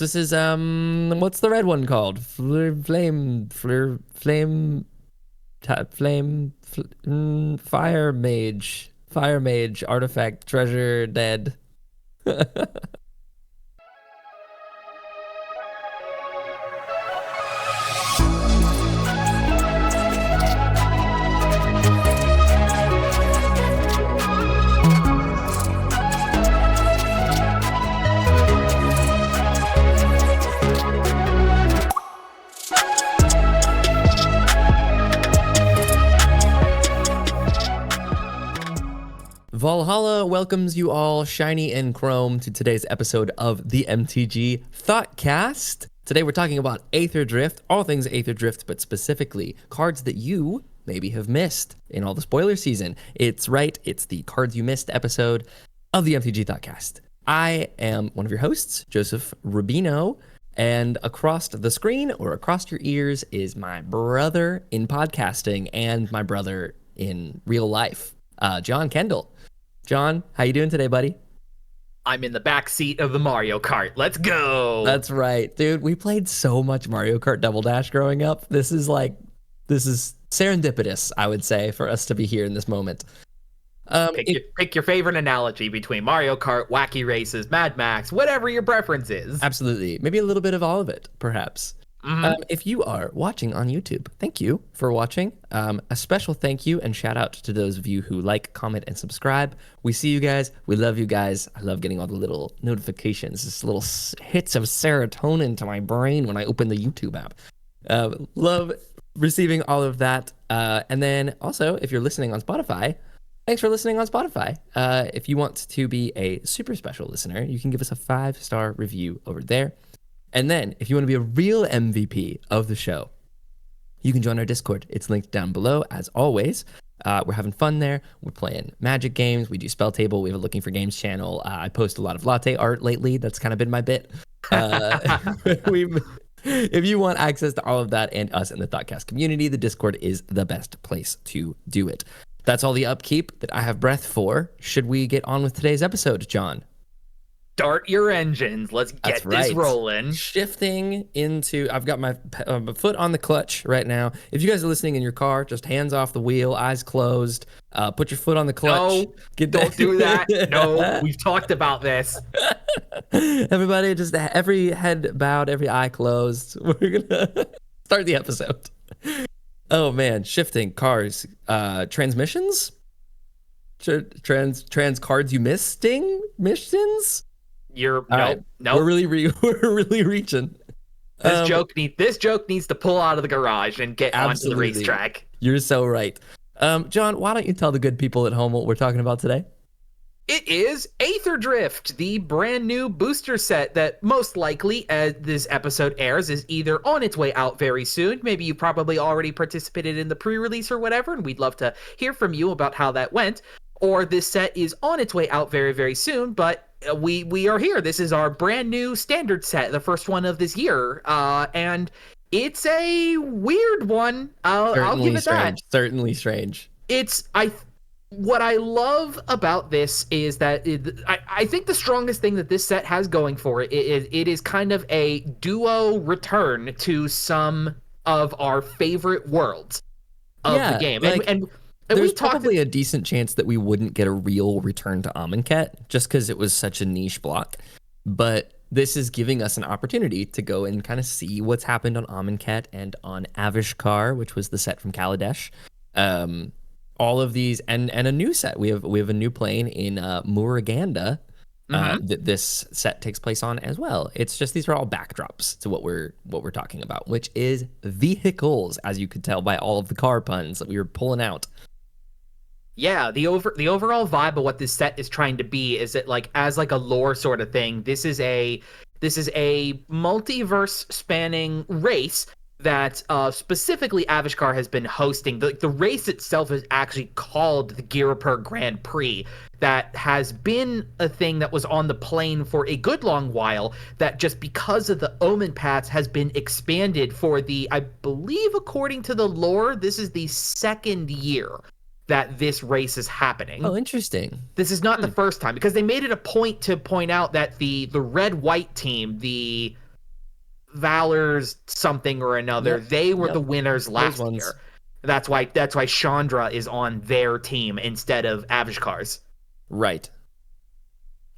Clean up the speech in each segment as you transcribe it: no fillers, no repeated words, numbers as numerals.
This is what's the red one called? Fire mage, artifact, treasure, dead. Valhalla welcomes you all, shiny and chrome, to today's episode of the MTG Thoughtcast. Today we're talking about Aetherdrift, all things Aetherdrift, but specifically cards that you maybe have missed in all the spoiler season. It's right, it's the Cards You Missed episode of the MTG Thoughtcast. I am one of your hosts, Joseph Rubino, and across the screen or across your ears is my brother in podcasting and my brother in real life, John Kendall. John, how you doing today, buddy? I'm in the back seat of the Mario Kart. Let's go. That's right, dude. We played so much Mario Kart Double Dash growing up. This is serendipitous, I would say, for us to be here in this moment. Pick your favorite analogy between Mario Kart, Wacky Races, Mad Max, whatever your preference is. Absolutely. Maybe a little bit of all of it, perhaps. If you are watching on YouTube, thank you for watching. A special thank you and shout out to those of you who like, comment, and subscribe. We see you guys. We love you guys. I love getting all the little notifications, just little hits of serotonin to my brain when I open the YouTube app. Love receiving all of that. And then also, if you're listening on Spotify, thanks for listening on Spotify. If you want to be a super special listener, you can give us a 5-star review over there. And then, if you want to be a real MVP of the show, you can join our Discord. It's linked down below, as always. We're having fun there. We're playing Magic games. We do Spell Table. We have a Looking for Games channel. I post a lot of latte art lately. That's kind of been my bit. If you want access to all of that and us in the Thoughtcast community, the Discord is the best place to do it. That's all the upkeep that I have breath for. Should we get on with today's episode, John? Start your engines. Let's get this rolling. Shifting into, I've got my foot on the clutch right now. If you guys are listening in your car, just hands off the wheel, eyes closed. Put your foot on the clutch. No, don't do that. No, we've talked about this. Everybody, just every head bowed, every eye closed. We're gonna start the episode. Oh man, shifting cars, transmissions, trans cards you missing missions. No. We're really reaching. This joke needs to pull out of the garage and get onto the racetrack. You're so right. John, why don't you tell the good people at home what we're talking about today? It is Aetherdrift, the brand new booster set that most likely, as this episode airs, is either on its way out very soon. Maybe you probably already participated in the pre-release or whatever, and we'd love to hear from you about how that went. Or this set is on its way out very, very soon, but we are here. This is our brand new standard set, the first one of this year, and it's a weird one. I'll give it that. Certainly strange. What I love about this is that I think the strongest thing that this set has going for it is kind of a duo return to some of our favorite worlds of the game, and there's probably a decent chance that we wouldn't get a real return to Amonkhet just because it was such a niche block. But this is giving us an opportunity to go and kind of see what's happened on Amonkhet and on Avishkar, which was the set from Kaladesh. All of these and a new set. We have a new plane in Muruganda that this set takes place on as well. It's just these are all backdrops to what we're talking about, which is vehicles, as you could tell by all of the car puns that we were pulling out. Yeah, the overall vibe of what this set is trying to be is that as a lore sort of thing. This is a multiverse spanning race that specifically Avishkar has been hosting. The race itself is actually called the Girapur Grand Prix. That has been a thing that was on the plane for a good long while, that just because of the Omen paths has been expanded for I believe according to the lore, this is the second year that this race is happening. Oh, interesting. This is not the first time, because they made it a point to point out that the red-white team, the Valor's something or another. Yep, They were yep. the winners last ones. year. That's why Chandra is on their team instead of Avishkar's. Right.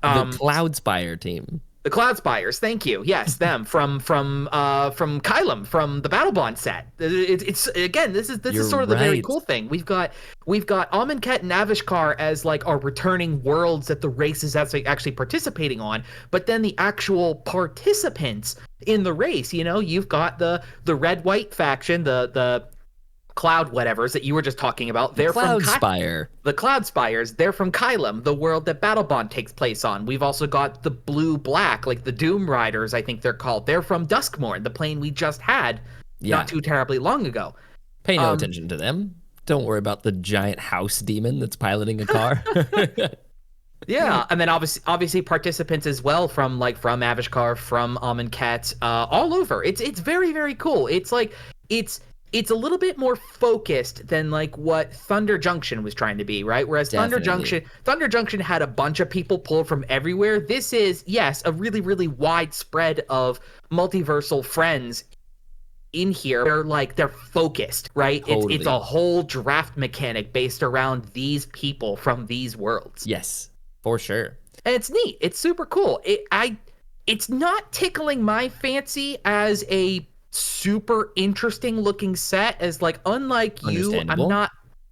The Cloudspire team. The Cloudspires, thank you. Yes, them from Kylum from the Battle Bond set. It's again, this is sort of the very cool thing. We've got Amonkhet and Avishkar as like our returning worlds that the race is actually participating on, but then the actual participants in the race, you know, you've got the red-white faction, the Cloud whatevers that you were just talking about. They're from Cloudspire. The Cloudspires. They're from Kylum, the world that Battlebond takes place on. We've also got the blue-black, like the Doom Riders, I think they're called. They're from Duskmourn, the plane we just had not too terribly long ago. Pay no attention to them. Don't worry about the giant house demon that's piloting a car. Yeah, and then obviously participants as well from Avishkar, from Amonkhet, all over. It's very, very cool. It's like it's a little bit more focused than like what Thunder Junction was trying to be, right? Whereas Thunder Junction had a bunch of people pulled from everywhere. This is, yes, a really, really wide spread of multiversal friends in here. They're focused, right? Totally. It's a whole draft mechanic based around these people from these worlds. Yes, for sure. And it's neat. It's super cool. It's not tickling my fancy as a super interesting looking set, as like, unlike you,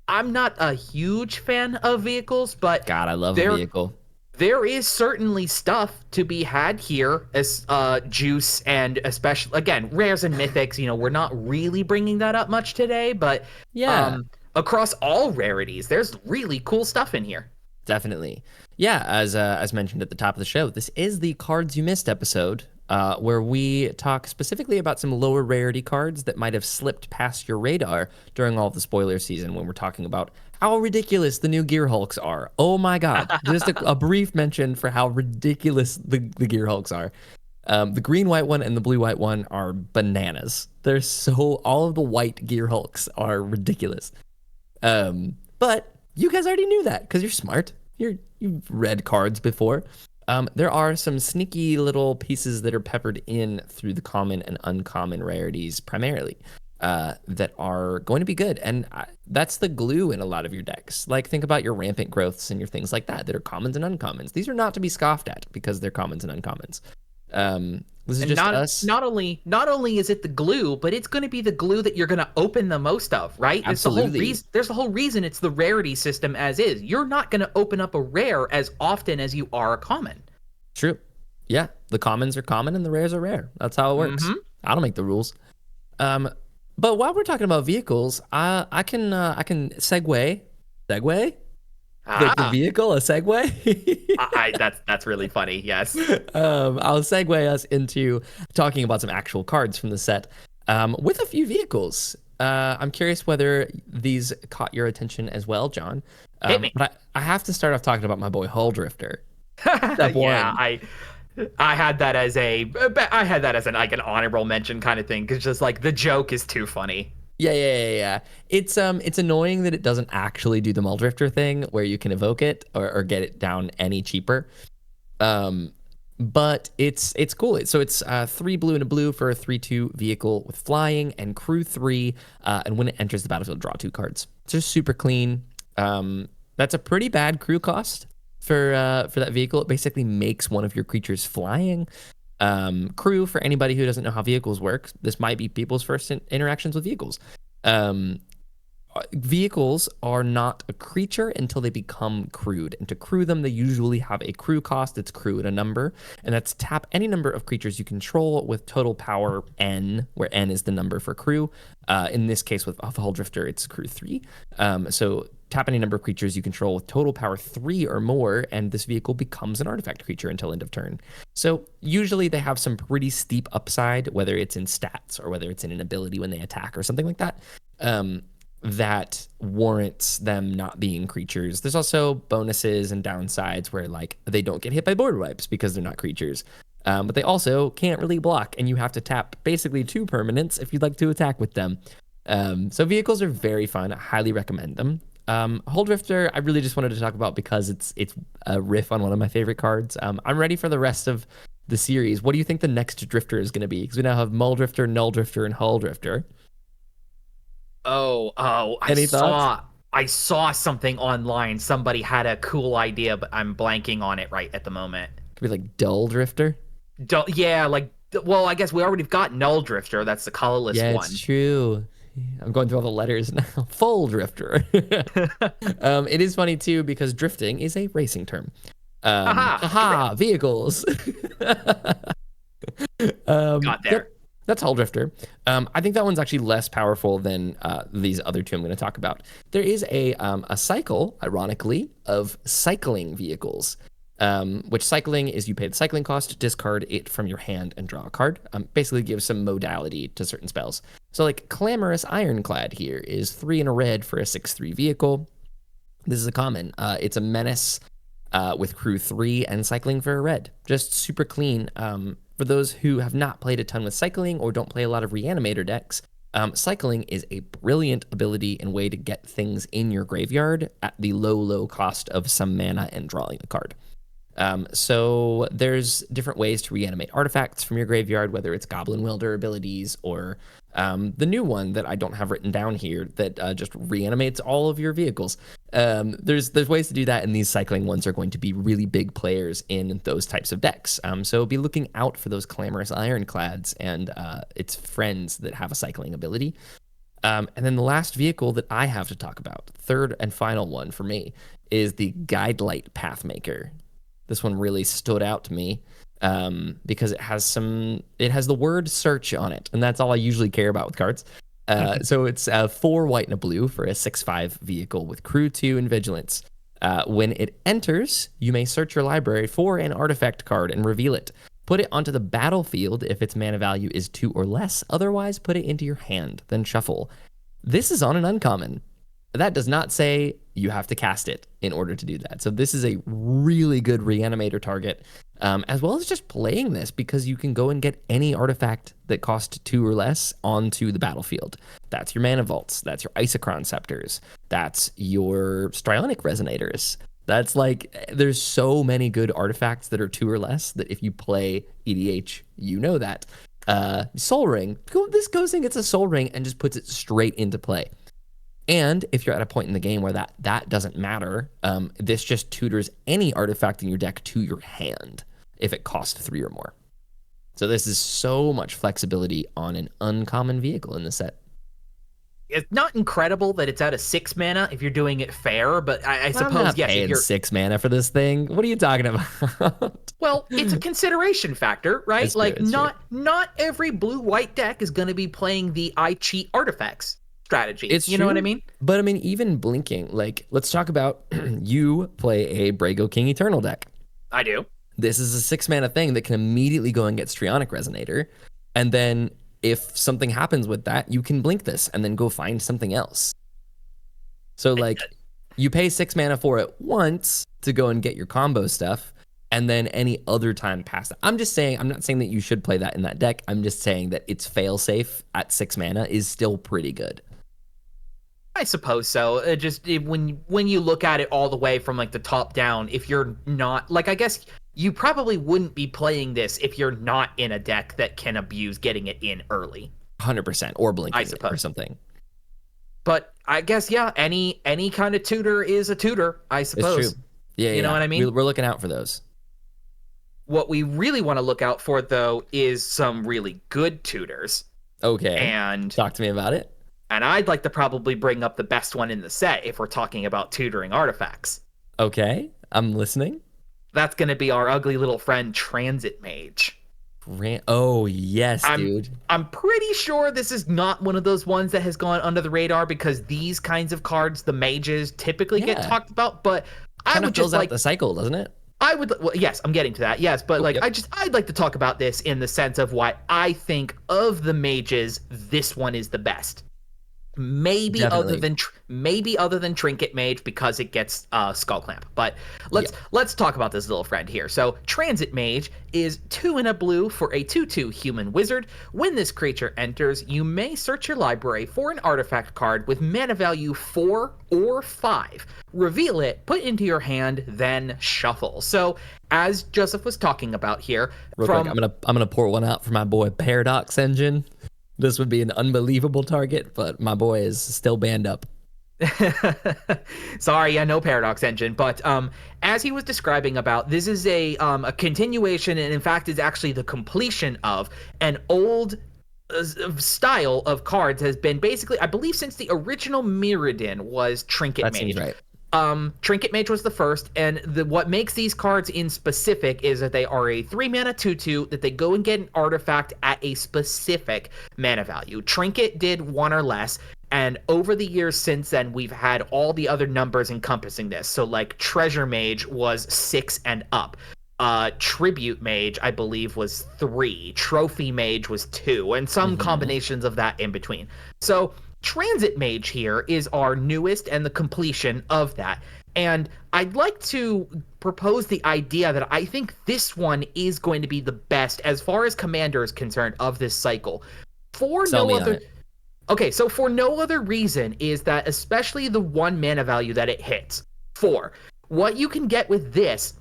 I'm not a huge fan of vehicles, but God, I love a vehicle. There is certainly stuff to be had here as juice, and especially again rares and mythics. You know, we're not really bringing that up much today, but across all rarities, there's really cool stuff in here. Definitely. Yeah, as mentioned at the top of the show, this is the Cards You Missed episode, where we talk specifically about some lower rarity cards that might have slipped past your radar during all of the spoiler season, when we're talking about how ridiculous the new Gear Hulks are. Oh my God. Just a brief mention for how ridiculous the Gear Hulks are. The green-white one and the blue-white one are bananas. All of the white Gear Hulks are ridiculous. But you guys already knew that because you're smart. You've read cards before. There are some sneaky little pieces that are peppered in through the common and uncommon rarities primarily, that are going to be good. And that's the glue in a lot of your decks. Like, think about your rampant growths and your things like that are commons and uncommons. These are not to be scoffed at because they're commons and uncommons. This is just us. Not only is it the glue, but it's going to be the glue that you're going to open the most of, right? Absolutely. There's the whole reason it's the rarity system as is. You're not going to open up a rare as often as you are a common. True. Yeah, the commons are common and the rares are rare. That's how it works. Mm-hmm. I don't make the rules. But while we're talking about vehicles, I can segue. The vehicle, a segue. That's really funny. Yes. I'll segue us into talking about some actual cards from the set, with a few vehicles. I'm curious whether these caught your attention as well, John. Hit me. But I have to start off talking about my boy Hulldrifter. Yeah, I had that as an honorable mention kind of thing, because just like the joke is too funny. Yeah. It's annoying that it doesn't actually do the Mulldrifter thing where you can evoke it or get it down any cheaper. But it's cool. So it's 3 blue and a blue for a 3/2 vehicle with flying and crew 3. And when it enters the battlefield, draw 2 cards. It's just super clean. That's a pretty bad crew cost for that vehicle. It basically makes one of your creatures flying. Crew, for anybody who doesn't know how vehicles work, this might be people's first interactions with vehicles. Vehicles are not a creature until they become crewed, and to crew them, they usually have a crew cost. It's crew at a number, and that's tap any number of creatures you control with total power N, where N is the number for crew. In this case, with Hulldrifter, it's crew 3. So tap any number of creatures you control with total power 3 or more, and this vehicle becomes an artifact creature until end of turn. So usually they have some pretty steep upside, whether it's in stats or whether it's in an ability when they attack or something like that, that warrants them not being creatures. There's also bonuses and downsides where, like, they don't get hit by board wipes because they're not creatures. But they also can't really block, and you have to tap basically 2 permanents if you'd like to attack with them. So vehicles are very fun. I highly recommend them. Hulldrifter, I really just wanted to talk about because it's a riff on one of my favorite cards. I'm ready for the rest of the series, what do you think the next drifter is going to be? Because we now have Mull Drifter, Null Drifter, and Hull Drifter. Oh, Any thoughts? I saw something online. Somebody had a cool idea, but I'm blanking on it right at the moment. Could be like Dull Drifter. Yeah, well, I guess we already got Null Drifter. That's the colorless Yeah, one. it's true. I'm going through all the letters now. Full Drifter. It is funny too because drifting is a racing term. Haha, vehicles. Got there. Yep, that's Hull Drifter. I think that one's actually less powerful than these other two I'm going to talk about. There is a cycle, ironically, of cycling vehicles. Which cycling is you pay the cycling cost, discard it from your hand, and draw a card. Basically gives some modality to certain spells. So like Clamorous Ironclad here is 3 and a red for a 6/3 vehicle. This is a common. It's a menace with crew 3 and cycling for a red. Just super clean. For those who have not played a ton with cycling or don't play a lot of reanimator decks, cycling is a brilliant ability and way to get things in your graveyard at the low cost of some mana and drawing a card. So there's different ways to reanimate artifacts from your graveyard, whether it's Goblin Welder abilities or the new one that I don't have written down here that just reanimates all of your vehicles. There's ways to do that, and these cycling ones are going to be really big players in those types of decks. So be looking out for those Clamorous Ironclads and its friends that have a cycling ability. And then the last vehicle that I have to talk about, third and final one for me, is the Guidelight Pathmaker. This one really stood out to me because it has the word search on it, and that's all I usually care about with cards. So it's 4 white and a blue for a 6/5 vehicle with crew 2 and vigilance. When it enters, you may search your library for an artifact card and reveal it. Put it onto the battlefield if its mana value is 2 or less. Otherwise, put it into your hand, then shuffle. This is on an uncommon. That does not say you have to cast it in order to do that. So this is a really good reanimator target, as well as just playing this because you can go and get any artifact that costs 2 or less onto the battlefield. That's your Mana Vaults. That's your Isochron Scepters. That's your Strionic Resonators. That's there's so many good artifacts that are 2 or less that if you play EDH, you know that. Soul Ring. This goes and gets a Soul Ring and just puts it straight into play. And if you're at a point in the game where that doesn't matter, this just tutors any artifact in your deck to your hand if it costs 3 or more. So this is so much flexibility on an uncommon vehicle in the set. It's not incredible that it's out of 6 mana if you're doing it fair, but I suppose, I'm not yes, paying if you're 6 mana for this thing. What are you talking about? Well, it's a consideration factor, right? It's true. Not every blue-white deck is going to be playing the I cheat artifacts strategy. It's you know what I mean? But I mean, even blinking, let's talk about you play a Brago King Eternal deck. I do. This is a 6 mana thing that can immediately go and get Strionic Resonator. And then if something happens with that, you can blink this and then go find something else. So you pay 6 mana for it once to go and get your combo stuff. And then any other time past that. I'm not saying that you should play that in that deck. I'm just saying that its failsafe at 6 mana is still pretty good. I suppose so. When you look at it all the way from the top down, if you're not I guess you probably wouldn't be playing this if you're not in a deck that can abuse getting it in early. 100% or blinking I suppose. or something. But I guess any kind of tutor is a tutor, I suppose. It's true. Yeah, you know what I mean? We're looking out for those. What we really want to look out for, though, is some really good tutors. Okay. And talk to me about it. And I'd like to probably bring up the best one in the set if we're talking about tutoring artifacts. Okay, I'm listening. That's going to be our ugly little friend, Transit Mage. Oh, yes, dude. I'm pretty sure this is not one of those ones that has gone under the radar because these kinds of cards, the mages, typically get talked about. But I would just out the cycle, doesn't it? Yes, I'm getting to that. Yes, but I'd like to talk about this in the sense of why I think of the mages, this one is the best. Maybe Definitely. other than Trinket Mage because it gets Skull Clamp. But let's talk about this little friend here. So Transit Mage is 2 and a blue for a 2/2 human wizard. When this creature enters, you may search your library for an artifact card with mana value 4 or 5. Reveal it, put into your hand, then shuffle. So as Joseph was talking about here, Real quick, I'm gonna pour one out for my boy Paradox Engine. This would be an unbelievable target, but my boy is still banned up. Sorry, no Paradox Engine, but as he was describing about, this is a continuation, and in fact is actually the completion of an old style of cards. Has been basically, I believe, since the original Mirrodin was Trinket Mage. That seems right. Trinket Mage was the first, and what makes these cards in specific is that they are a 3 mana 2/2 that they go and get an artifact at a specific mana value. Trinket did 1 or less, and over the years since then, we've had all the other numbers encompassing this. So like Treasure Mage was 6 and up. Tribute Mage, I believe, was 3. Trophy Mage was 2, and some combinations of that in between. So Transit Mage here is our newest and the completion of that. And I'd like to propose the idea that I think this one is going to be the best as far as Commander is concerned of this cycle. For Sell me no on other it. Okay, so for no other reason is that especially the 1 mana value that it hits. 4. What you can get with this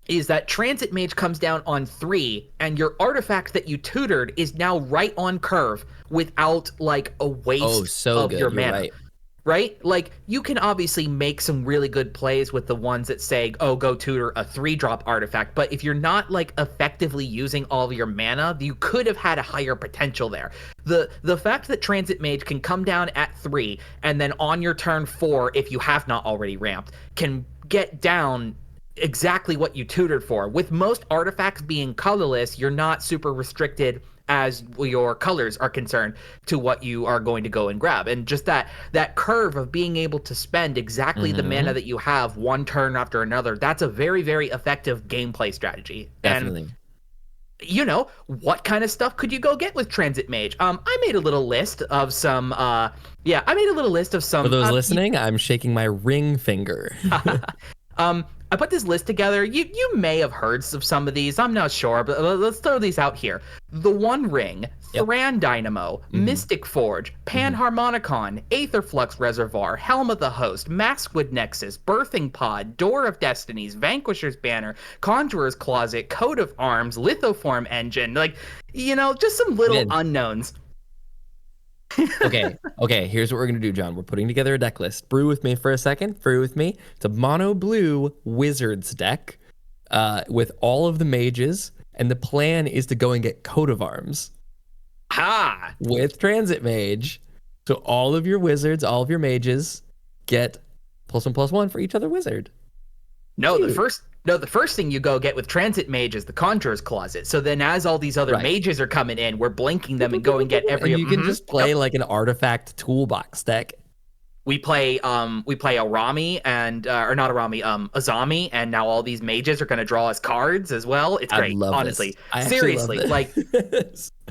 is that Transit Mage comes down on 3, and your artifact that you tutored is now right on curve without like a waste of your mana. Right? Like, you can obviously make some really good plays with the ones that say, oh, go tutor a 3-drop artifact, but if you're not like effectively using all of your mana, you could have had a higher potential there. The fact that Transit Mage can come down at 3, and then on your turn 4, if you have not already ramped, can get down exactly what you tutored for. With most artifacts being colorless, you're not super restricted as your colors are concerned to what you are going to go and grab. And just that curve of being able to spend exactly the mana that you have one turn after another, that's a very, very effective gameplay strategy. Definitely. And you know, what kind of stuff could you go get with Transit Mage? I made a little list of some I made a little list of some. For those listening, I'm shaking my ring finger. I put this list together. You may have heard of some of these. I'm not sure, but let's throw these out here. The One Ring, Thran Dynamo, Mystic Forge, Panharmonicon, Aetherflux Reservoir, Helm of the Host, Maskwood Nexus, Birthing Pod, Door of Destinies, Vanquisher's Banner, Conjurer's Closet, Coat of Arms, Lithoform Engine. Like, you know, just some little unknowns. Okay, here's what we're gonna do, John. We're putting together a deck list. Brew with me for a second. Brew with me. It's a mono blue wizards deck with all of the mages, and the plan is to go and get Coat of Arms with Transit Mage. So all of your wizards, all of your mages get +1/+1 for each other wizard. The first thing you go get with Transit Mage is the Conjurer's Closet. So then as all these other mages are coming in, we're blinking them and go and get every... And you can just play like an artifact toolbox deck. We play Arami and or not Arami, Azami, and now all these mages are going to draw us cards as well. It's great, honestly. Seriously, like,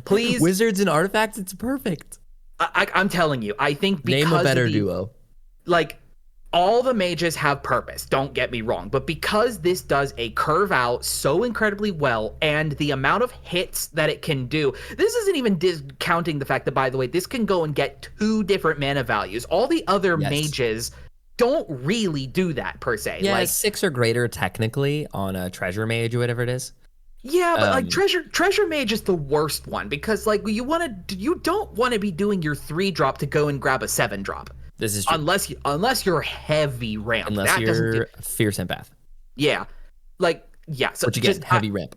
please, wizards and artifacts, it's perfect. I'm telling you, I think because name a better duo. Like, all the mages have purpose, don't get me wrong, but because this does a curve out so incredibly well, and the amount of hits that it can do, this isn't even discounting the fact that, by the way, this can go and get 2 different mana values. All the other mages don't really do that, per se. Yeah, like 6 or greater technically on a Treasure Mage or whatever it is. Yeah, but like Treasure Mage is the worst one, because like you don't want to be doing your 3-drop to go and grab a 7-drop. This is true. Unless you're heavy ramp. Unless you're Fierce Empath. Yeah. Like, yeah. So which again, heavy ramp.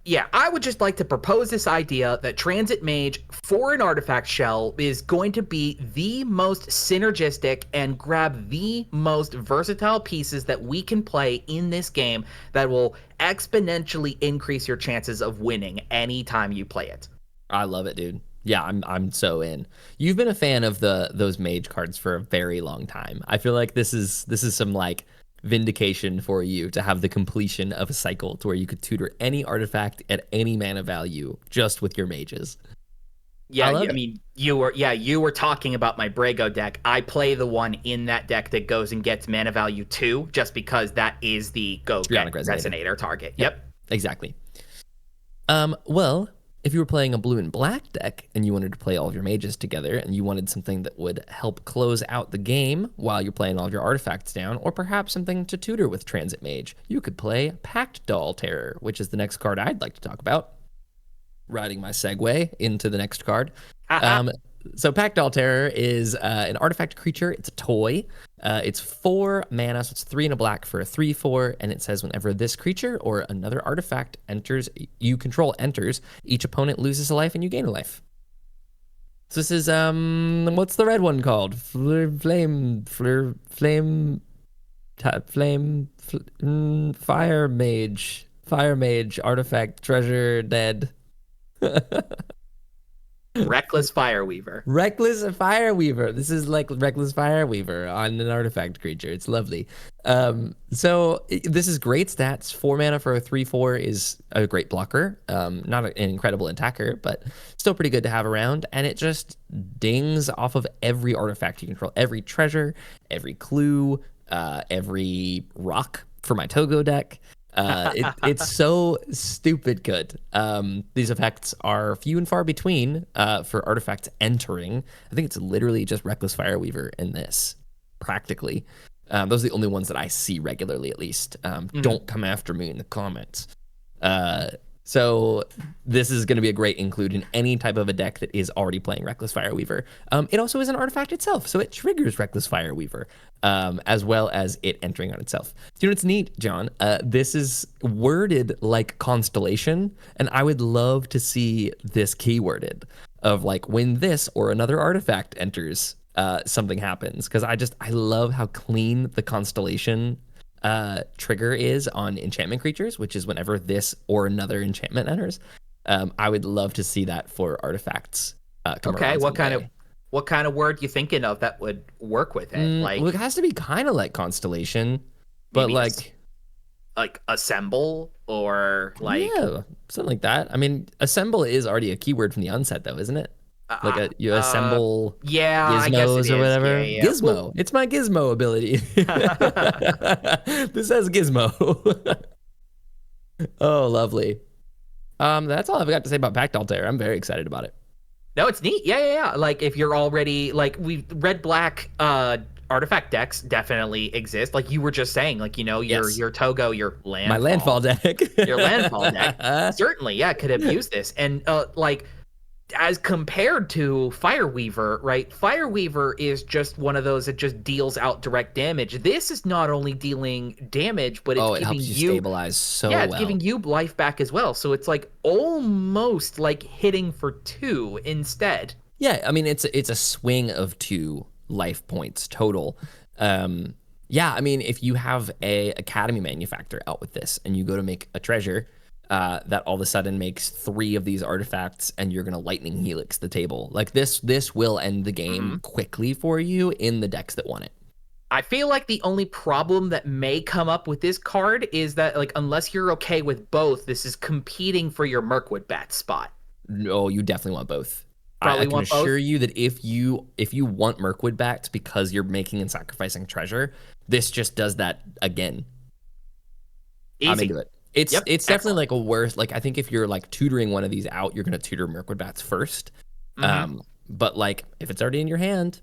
Yeah, I would just like to propose this idea that Transit Mage for an artifact shell is going to be the most synergistic and grab the most versatile pieces that we can play in this game that will exponentially increase your chances of winning anytime you play it. I love it, dude. Yeah, I'm so in. You've been a fan of those mage cards for a very long time. I feel like this is some like vindication for you to have the completion of a cycle to where you could tutor any artifact at any mana value just with your mages. Yeah, I love I it. mean, you were talking about my Brago deck. I play the one in that deck that goes and gets mana value 2, just because that is the go Trionic get Resonator. resonator target. Yep, Yep. exactly. Well, if you were playing a blue and black deck and you wanted to play all of your mages together and you wanted something that would help close out the game while you're playing all of your artifacts down, or perhaps something to tutor with Transit Mage, you could play Pact Doll Terror, which is the next card I'd like to talk about. Riding my segue into the next card. Um, so Pact Doll Terror is an artifact creature. It's a toy. It's 4 mana, so it's 3 and a black for a 3/4, and it says whenever this creature or another artifact you control enters, each opponent loses a life and you gain a life. So this is what's the red one called? Fire mage artifact treasure dead. Reckless Fireweaver. Reckless Fireweaver. This is like Reckless Fireweaver on an artifact creature. It's lovely. This is great stats. 4 mana for a 3/4 is a great blocker. Not an incredible attacker, but still pretty good to have around. And it just dings off of every artifact you control, every treasure, every clue, every rock for my Togo deck. It's so stupid good. These effects are few and far between for artifacts entering. I think it's literally just Reckless Fireweaver in this, practically. Those are the only ones that I see regularly, at least. Don't come after me in the comments. So this is going to be a great include in any type of a deck that is already playing Reckless Fireweaver. It also is an artifact itself, so it triggers Reckless Fireweaver, as well as it entering on itself. Do you know what's neat, John? This is worded like Constellation, and I would love to see this keyworded of like when this or another artifact enters, something happens. Because I love how clean the Constellation trigger is on enchantment creatures, which is whenever this or another enchantment enters. I would love to see that for artifacts. Okay, what kind of word you thinking of that would work with it? Well, it has to be kind of like Constellation, but like assemble or like something like that. I mean, assemble is already a keyword from the onset, though, isn't it? Like you assemble gizmos or whatever. Yeah. Gizmo. Well, it's my gizmo ability. This has gizmo. Oh, lovely. That's all I've got to say about Pact Doll Terror. I'm very excited about it. No, it's neat. Yeah. Like if you're already like red black artifact decks definitely exist. Like you were just saying, like your Togo, your landfall. My landfall deck. Your landfall deck. Certainly, could have used this. And like as compared to Fireweaver, right? Fireweaver is just one of those that just deals out direct damage. This is not only dealing damage, but it's it giving helps you stabilize so well. It's giving you life back as well. So it's like almost like hitting for 2 instead. Yeah, I mean it's a swing of 2 life points total. Yeah, I mean if you have a Academy Manufactor out with this and you go to make a treasure, that all of a sudden makes 3 of these artifacts and you're going to lightning helix the table. Like this will end the game quickly for you in the decks that want it. I feel like the only problem that may come up with this card is that like unless you're okay with both, this is competing for your Mirkwood Bat spot. No, you definitely want both. I can assure you that if you want Mirkwood Bats because you're making and sacrificing treasure, this just does that again. Easy. I'm into it. It's definitely like a worse, like I think if you're like tutoring one of these out, you're going to tutor Mirkwood Bats first. But like if it's already in your hand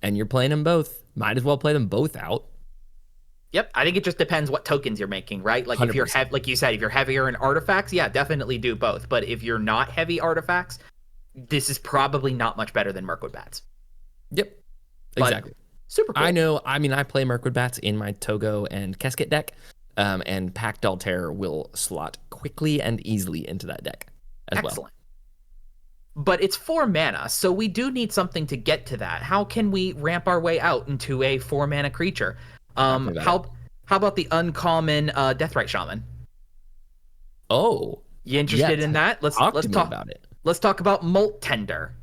and you're playing them both, might as well play them both out. Yep, I think it just depends what tokens you're making, right? Like 100%. If you're like you said, if you're heavier in artifacts, definitely do both. But if you're not heavy artifacts, this is probably not much better than Mirkwood Bats. Yep, exactly. But super cool. I know. I mean, I play Mirkwood Bats in my Togo and Casket deck. And Pact Doll Terror will slot quickly and easily into that deck as well. But it's 4 mana, so we do need something to get to that. How can we ramp our way out into a 4 mana creature? How about the uncommon Deathrite Shaman? Oh, you interested in that? Let's talk about it. Let's talk about Molt Tender.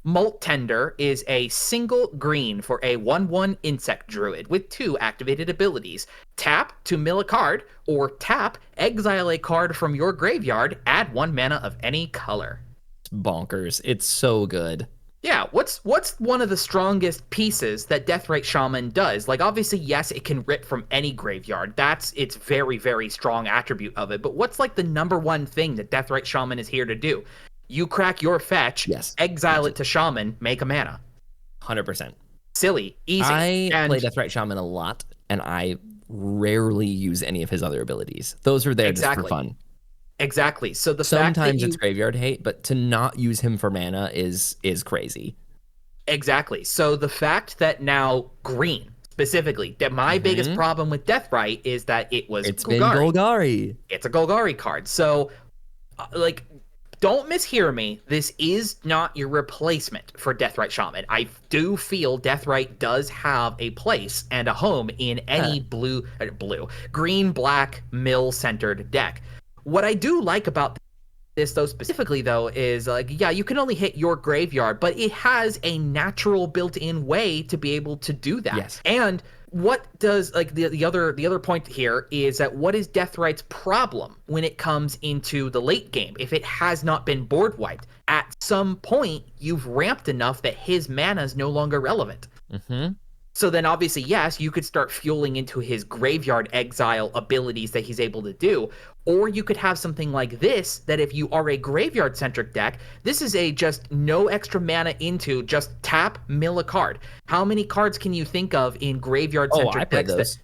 Molt Tender is a single green for a 1/1 insect druid with 2 activated abilities. Tap to mill a card, or tap, exile a card from your graveyard, add 1 mana of any color. bonkers. It's so good. Yeah, what's one of the strongest pieces that Deathrite Shaman does? Like, obviously, yes, it can rip from any graveyard. That's its very, very strong attribute of it. But what's like the number one thing that Deathrite Shaman is here to do? You crack your fetch, Yes, exile it to Shaman, make a mana. 100%. Silly, easy. I play Deathrite Shaman a lot, and I rarely use any of his other abilities. Those are there just for fun. Exactly. So sometimes it's graveyard hate, but to not use him for mana is crazy. Exactly. So the fact that now green specifically, that my biggest problem with Deathrite is that it's been Golgari. It's a Golgari card. So like, don't mishear me. This is not your replacement for Deathrite Shaman. I do feel Deathrite does have a place and a home in any green, black, mill-centered deck. What I do like about this, though, specifically, though, is like, yeah, you can only hit your graveyard, but it has a natural built-in way to be able to do that. Yes. And what does, like, the other point here is that what is Deathrite's problem when it comes into the late game? If it has not been board wiped, at some point you've ramped enough that his mana is no longer relevant. So then obviously, yes, you could start fueling into his graveyard exile abilities that he's able to do. Or you could have something like this, that if you are a graveyard-centric deck, this is a just no extra mana into, just tap, mill a card. How many cards can you think of in graveyard-centric decks?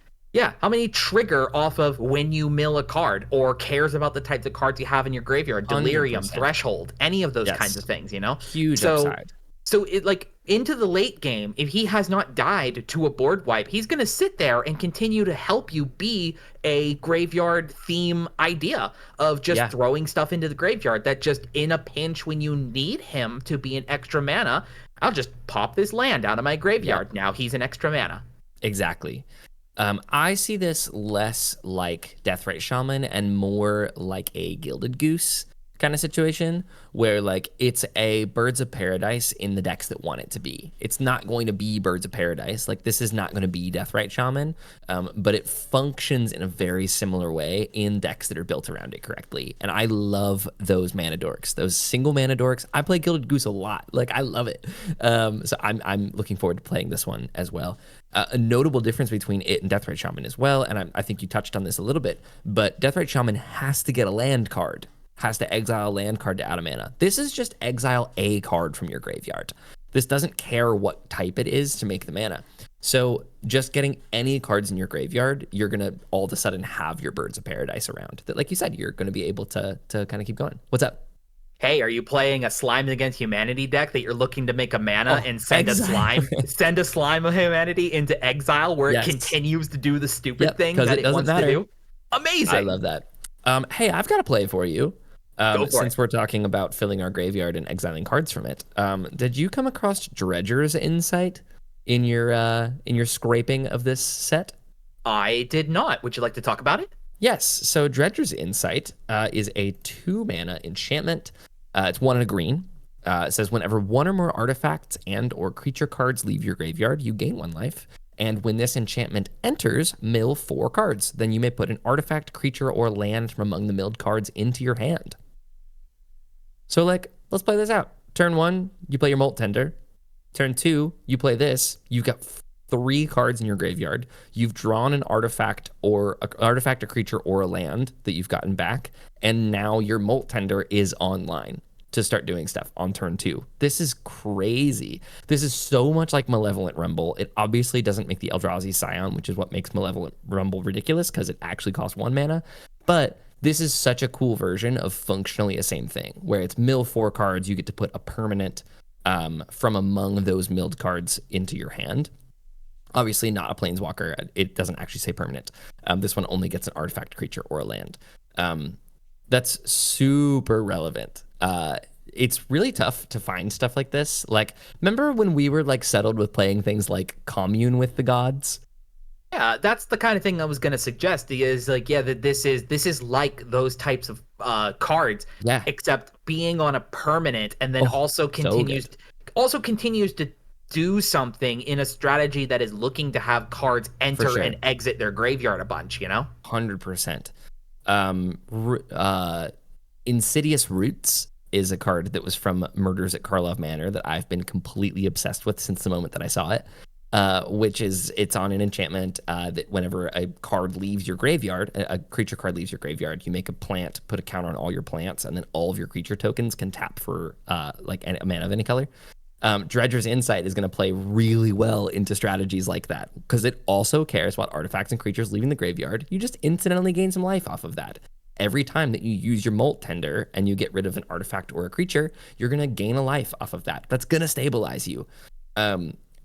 How many trigger off of when you mill a card, or cares about the types of cards you have in your graveyard? Delirium, 100%. Threshold, any of those kinds of things, you know? Huge upside. So it, like, into the late game, if he has not died to a board wipe, he's going to sit there and continue to help you be a graveyard theme idea of just throwing stuff into the graveyard that just in a pinch when you need him to be an extra mana, I'll just pop this land out of my graveyard. Now he's an extra mana. Exactly. I see this less like Deathrite Shaman and more like a Gilded Goose kind of situation, where like it's a Birds of Paradise in the decks that want it to be. It's not going to be Birds of Paradise. Like, this is not going to be Deathrite Shaman, but it functions in a very similar way in decks that are built around it correctly. And I love those mana dorks, those single mana dorks. I play Gilded Goose a lot. Like, I love it. So I'm looking forward to playing this one as well. A notable difference between it and Deathrite Shaman as well, and I think you touched on this a little bit, but Deathrite Shaman has to get a land card, has to exile a land card to add a mana. This is just exile a card from your graveyard. This doesn't care what type it is to make the mana. So just getting any cards in your graveyard, you're going to all of a sudden have your Birds of Paradise around. That, like you said, you're going to be able to kind of keep going. What's up? Hey, are you playing a Slime Against Humanity deck that you're looking to make a mana and send a slime of humanity into exile where it continues to do the stupid thing that it wants to do? Amazing. I love that. Hey, I've got a play for you. Since we're talking about filling our graveyard and exiling cards from it, did you come across Dredger's Insight in your scraping of this set? I did not. Would you like to talk about it? Yes. So Dredger's Insight is a 2-mana enchantment. It's 1 and a green. It says whenever one or more artifacts and or creature cards leave your graveyard, you gain 1 life. And when this enchantment enters, mill 4 cards. Then you may put an artifact, creature, or land from among the milled cards into your hand. So, like, let's play this out. Turn 1, you play your Molt Tender. Turn 2, you play this. You've got 3 cards in your graveyard. You've drawn an artifact, a creature, or a land that you've gotten back. And now your Molt Tender is online to start doing stuff on turn 2. This is crazy. This is so much like Malevolent Rumble. It obviously doesn't make the Eldrazi Scion, which is what makes Malevolent Rumble ridiculous because it actually costs 1 mana. But this is such a cool version of functionally the same thing, where it's mill 4 cards, you get to put a permanent from among those milled cards into your hand. Obviously not a Planeswalker. It doesn't actually say permanent. This one only gets an artifact, creature, or a land. That's super relevant. It's really tough to find stuff like this. Like, remember when we were like settled with playing things like Commune with the Gods? Yeah, that's the kind of thing I was going to suggest is like, yeah, that this is like those types of cards, except being on a permanent, and then also continues to do something in a strategy that is looking to have cards enter and exit their graveyard a bunch, you know? 100%. Insidious Roots is a card that was from Murders at Karlov Manor that I've been completely obsessed with since the moment that I saw it. Which is, it's on an enchantment that whenever a card leaves your graveyard, a creature card leaves your graveyard, you make a plant, put a counter on all your plants, and then all of your creature tokens can tap for like a mana of any color. Dredger's Insight is going to play really well into strategies like that because it also cares about artifacts and creatures leaving the graveyard. You just incidentally gain some life off of that. Every time that you use your Molt Tender and you get rid of an artifact or a creature, you're going to gain a life off of that. That's going to stabilize you.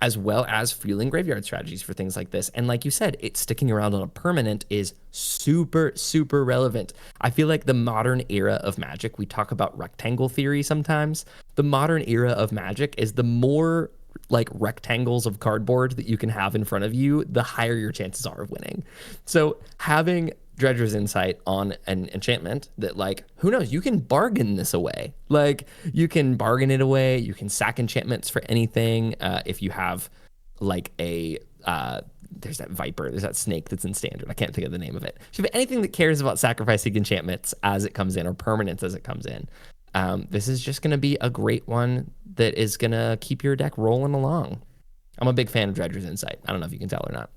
As well as fueling graveyard strategies for things like this. And like you said, it's sticking around on a permanent is super, super relevant. I feel like the modern era of Magic, we talk about rectangle theory sometimes. The modern era of Magic is the more like rectangles of cardboard that you can have in front of you, the higher your chances are of winning. So having Dredger's Insight on an enchantment that, like, who knows, you can bargain this away. Like, you can bargain it away. You can sack enchantments for anything. If you have like a there's that viper, there's that snake that's in standard. I can't think of the name of it. If you have anything that cares about sacrificing enchantments as it comes in or permanents as it comes in, this is just going to be a great one that is going to keep your deck rolling along. I'm a big fan of Dredger's Insight. I don't know if you can tell or not.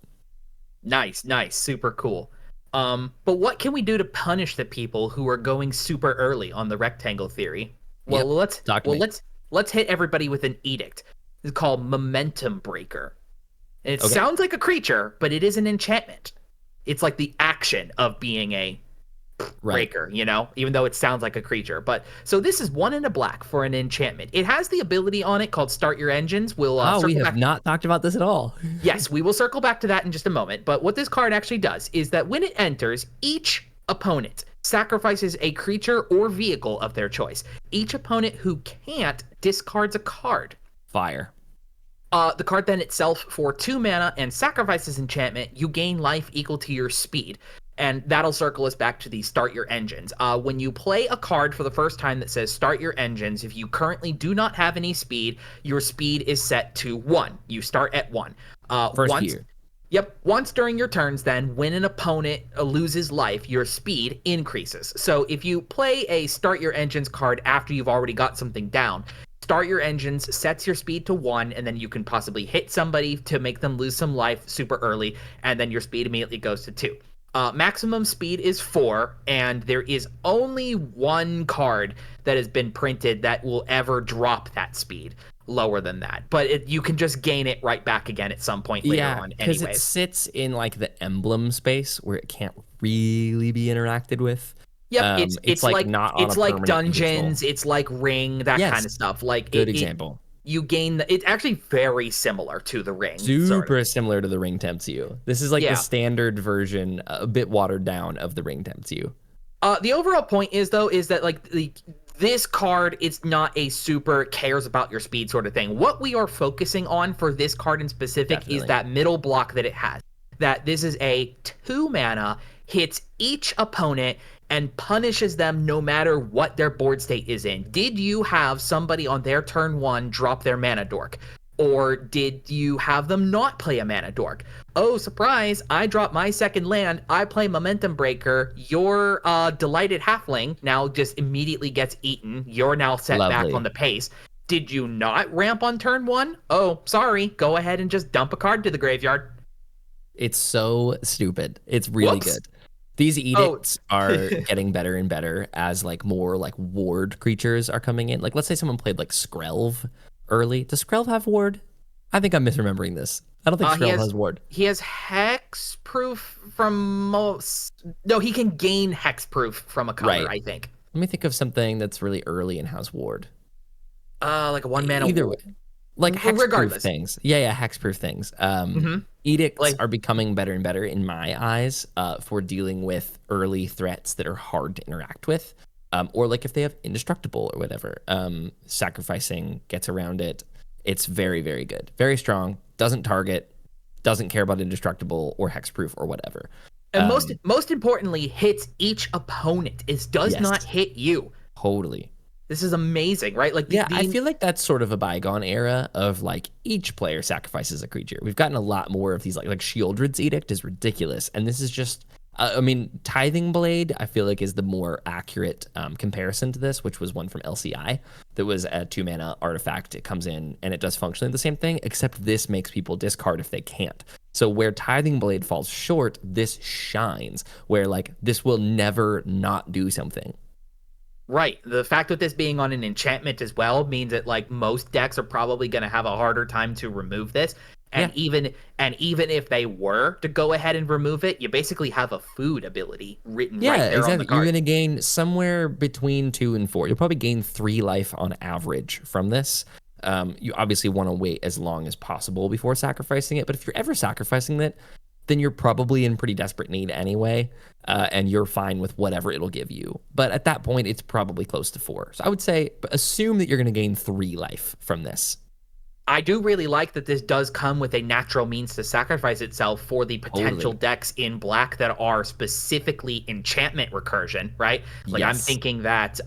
Nice, super cool. But what can we do to punish the people who are going super early on the rectangle theory? Well, let's hit everybody with an edict. It's called Momentum Breaker. And it sounds like a creature, but it is an enchantment. It's like the action of being a breaker, you know, even though it sounds like a creature. But so this is 1 and a black for an enchantment. It has the ability on it called Start Your Engines. We have not talked about this at all. Yes, we will circle back to that in just a moment. But what this card actually does is that when it enters, each opponent sacrifices a creature or vehicle of their choice. Each opponent who can't discards a card. Fire. The card then itself for 2 mana and sacrifices enchantment, you gain life equal to your speed. And that'll circle us back to the Start Your Engines. When you play a card for the first time that says Start Your Engines, if you currently do not have any speed, your speed is set to 1. You start at 1. Once during your turns, then, when an opponent loses life, your speed increases. So if you play a Start Your Engines card after you've already got something down, Start Your Engines sets your speed to 1, and then you can possibly hit somebody to make them lose some life super early, and then your speed immediately goes to 2. Maximum speed is 4, and there is only 1 card that has been printed that will ever drop that speed lower than that. But you can just gain it right back again at some point later on anyways. Because it sits in like the emblem space where it can't really be interacted with. Yep, it's like not it's like dungeons, control. It's like ring, that kind of stuff. Like good example. You gain it's actually very similar to the ring. Super similar to the ring tempts you. This is like the standard version, a bit watered down of the ring tempts you. The overall point is that like this card, it's not a super cares about your speed sort of thing. What we are focusing on for this card in specific is that middle block that it has. That this is a 2 mana, hits each opponent and punishes them no matter what their board state is in. Did you have somebody on their turn 1 drop their mana dork? Or did you have them not play a mana dork? Oh, surprise, I dropped my second land, I play Momentum Breaker, your Delighted Halfling now just immediately gets eaten, you're now set back on the pace. Did you not ramp on turn 1? Oh, sorry, go ahead and just dump a card to the graveyard. It's so stupid. It's really good. These edicts are getting better and better as like more like ward creatures are coming in. Like let's say someone played like Skrelv early. Does Skrelv have ward? I think I'm misremembering this. I don't think Skrelv has ward. He has hexproof from most. No, he can gain hexproof from a color, I think. Let me think of something that's really early and has ward. Like a 1 mana either way. Like hexproof things. Yeah, hexproof things. Edicts are becoming better and better in my eyes for dealing with early threats that are hard to interact with. Or like if they have indestructible or whatever. Sacrificing gets around it. It's very, very good. Very strong. Doesn't target. Doesn't care about indestructible or hexproof or whatever. And most importantly, hits each opponent. It does not hit you. Totally. This is amazing, right? Like, I feel like that's sort of a bygone era of like each player sacrifices a creature. We've gotten a lot more of these, like Shieldred's Edict is ridiculous, and this is just I mean, Tithing Blade, I feel like is the more accurate comparison to this, which was one from LCI that was a 2-mana artifact. It comes in and it does functionally the same thing, except this makes people discard if they can't. So where Tithing Blade falls short, this shines, where like this will never not do something. Right. The fact that this being on an enchantment as well means that like most decks are probably going to have a harder time to remove this. And even if they were to go ahead and remove it, you basically have a food ability written right there exactly. on the card. You're going to gain somewhere between 2 and 4. You'll probably gain 3 life on average from this. You obviously want to wait as long as possible before sacrificing it. But if you're ever sacrificing it, then you're probably in pretty desperate need anyway, and you're fine with whatever it'll give you. But at that point, it's probably close to 4. So I would say assume that you're going to gain 3 life from this. I do really like that this does come with a natural means to sacrifice itself for the potential decks in black that are specifically enchantment recursion, right? Like I'm thinking that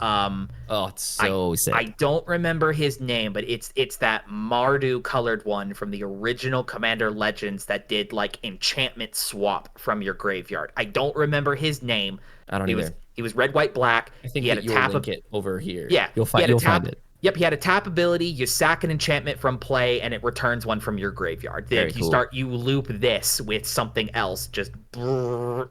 it's so sick. I don't remember his name, but it's that Mardu colored one from the original Commander Legends that did like enchantment swap from your graveyard. I don't remember his name. I don't either. He was red, white, black. I think you'll link it over here. Yeah, you'll find it. Yep, he had a tap ability. You sack an enchantment from play, and it returns one from your graveyard. Then you loop this with something else. Just brr.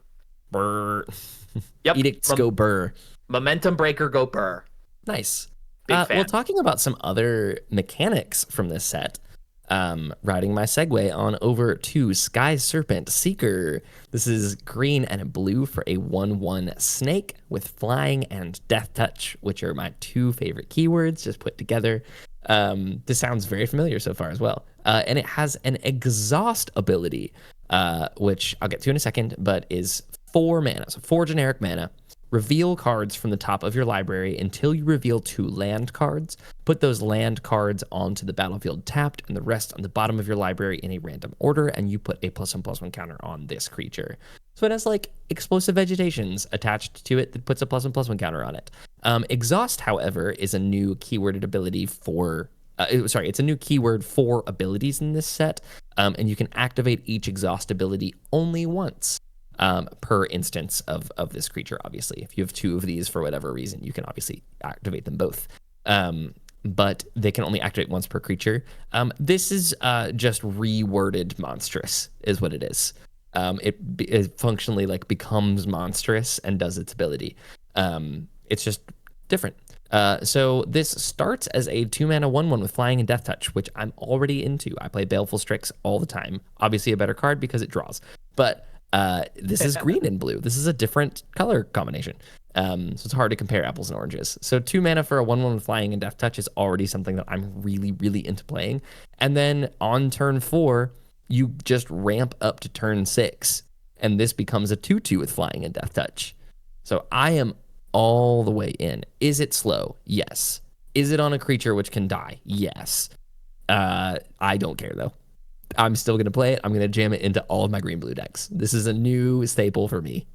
Yep. Edicts go burr. Momentum breaker go burr. Nice. Big fan. Well, talking about some other mechanics from this set, riding my segue on over to Sky Serpent Seeker. This is green and blue for a 1/1 snake with flying and death touch, which are my 2 favorite keywords just put together. This sounds very familiar so far as well. And it has an exhaust ability, which I'll get to in a second, but is 4 mana, so 4 generic mana. Reveal cards from the top of your library until you reveal 2 land cards. Put those land cards onto the battlefield tapped and the rest on the bottom of your library in a random order, and you put a +1/+1 counter on this creature. So it has like explosive vegetations attached to it that puts a +1/+1 counter on it. Exhaust, however, is a new keyworded ability for it's a new keyword for abilities in this set, and you can activate each exhaust ability only once. Per instance of this creature, obviously. If you have 2 of these for whatever reason, you can obviously activate them both. But they can only activate once per creature. This is just reworded monstrous, is what it is. It functionally like becomes monstrous and does its ability. It's just different. So this starts as a 2-mana 1/1 with flying and death touch, which I'm already into. I play Baleful Strix all the time. Obviously a better card because it draws. But this is green and blue. This is a different color combination. So it's hard to compare apples and oranges. So 2 mana for a 1/1 with flying and death touch is already something that I'm really, really into playing. And then on turn 4, you just ramp up to turn 6, and this becomes a 2/2 with flying and death touch. So I am all the way in. Is it slow? Yes. Is it on a creature which can die? Yes. I don't care though. I'm still going to play it. I'm going to jam it into all of my green-blue decks. This is a new staple for me.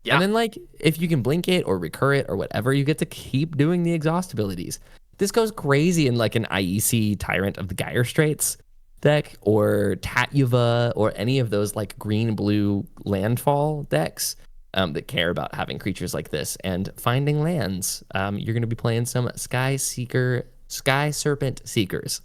Yeah. And then, like, if you can blink it or recur it or whatever, you get to keep doing the exhaust abilities. This goes crazy in, like, an IEC Tyrant of the Gyre Straits deck or Tatuva or any of those, like, green-blue landfall decks that care about having creatures like this and finding lands. You're going to be playing some Sky Serpent Seekers.